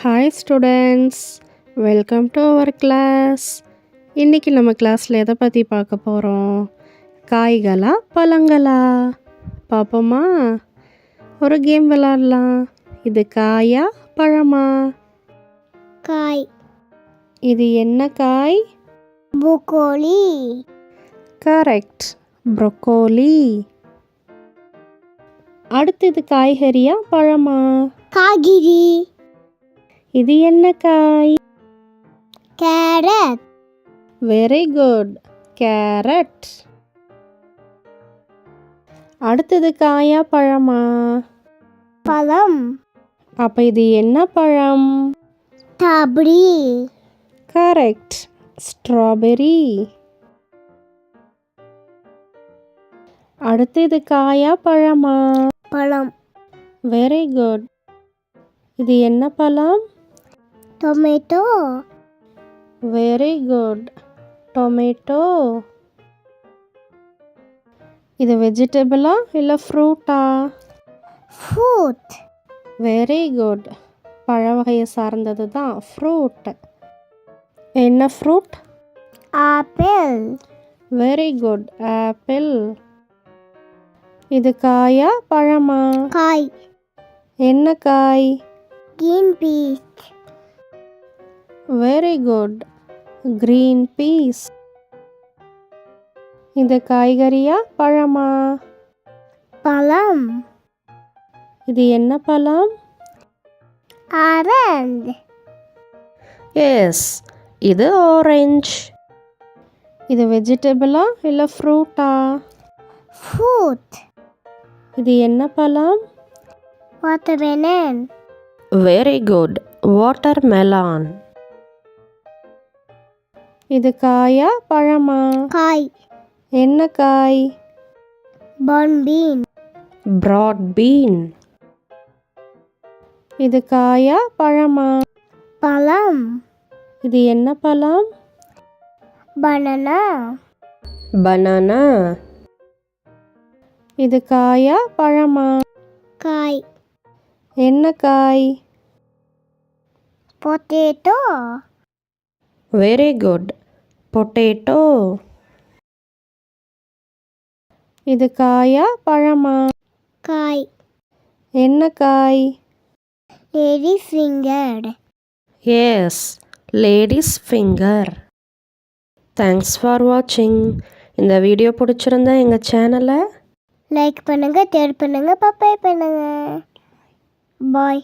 Hi students, welcome to our class. இன்றைக்கி நம்ம கிளாஸில் எதை பற்றி பார்க்க போகிறோம்? காய்களா பழங்களா பார்ப்போமா? ஒரு கேம் விளாடலாம். இது காயா பழமா? காய். இது என்ன காய்? ப்ரோக்கோலி. Correct, broccoli. அடுத்து இது காய்கறியா பழமா? காய்கறி. இது என்ன காய்? கேரட். Very good, carrot. அடுத்தது காயா பழமா? பழம். அப்போ இது என்ன பழம்? ஸ்ட்ராபெரி. Correct, strawberry. அடுத்து இது காயா பழமா? பழம். Very good. இது என்ன பழம்? டொமேட்டோ. Very good, tomato. இது வெஜிடபிளா இல்லை ஃப்ரூட்டா? ஃப்ரூட். வெரி குட், பழ வகையை சார்ந்தது தான் ஃப்ரூட். என்ன fruit? Apple. Very good, apple. இது காயா பழமா? காய். என்ன காய்? Green peas. Very good, green peas. இது காய்கறியா பழமா? பழம். இது என்ன பழம்? ஆரஞ்சு. எஸ், இது ஆரஞ்சு. இது வெஜிடபிளா இல்லை ஃப்ரூட்டா? ஃப்ரூட். இது என்ன பழம்? வாட்டர்மெலன். Very good, watermelon. இது காயா பழமா? காய். என்ன காய்? பான் பீன். Broad bean. இது காயா பழமா? பழம். இது என்ன பழம்? பனானா. பனானா. இது காயா பழமா? காய். என்ன காய்? பொட்டேட்டோ. Very good, potato. இது காயா பழமா? காய். என்ன காய்? Lady finger. Yes, ladies finger. Thanks for வாட்சிங். இந்த வீடியோ பிடிச்சிருந்தா எங்கள் சேனலை லைக் பண்ணுங்க, ஷேர் பண்ணுங்க, சப்ஸ்கிரைப் பண்ணுங்க. பாய்.